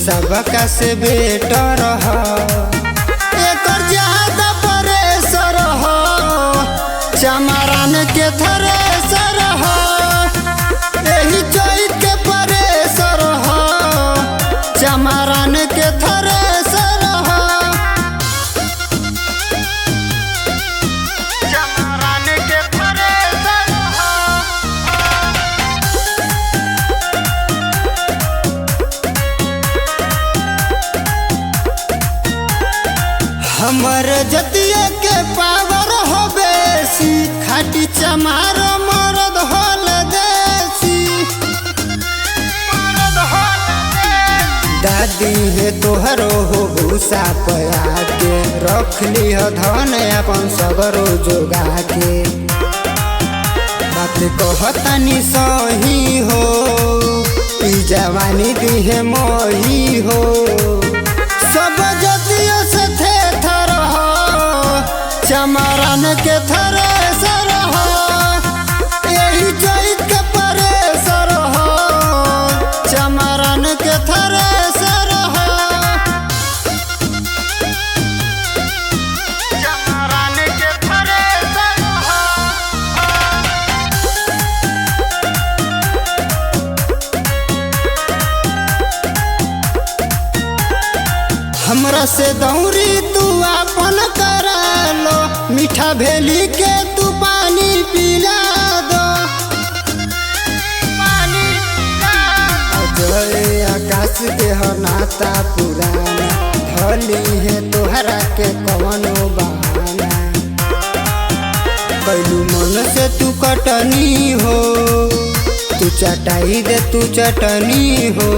सबका से बेटर ह एकर ज्यादा प्रेशर ह चमरान के थ्रेसर ह एही चोइस के प्रेशर ह चमरान के थ्रेसर ह चमरान के थ्रेसर ह हमर जतिया के पावर हो बेसी खाटी चमार मरद होल देसी दादी है तोहरो हो भूसा पया के रख लिह धन अपन सगरो जोगा के बात कहतानी सही हो ई जवानी दिहे मोही हो सब जतियों से थे थर हो चमरान के थ्रेसर हो यही चोइस के प्रेशर हो चमरान के थ्रेसर हो चमरान के थ्रेसर हो हमरा से दौरी तू अपन करा लो मीठा भेली के तू पानी पिला दो अजय आकाश के हो नाता पुराना धली है तोहरा के कवनो बहाना कैलू मन से तू कटनी हो तू चटाई दे तू चटनी हो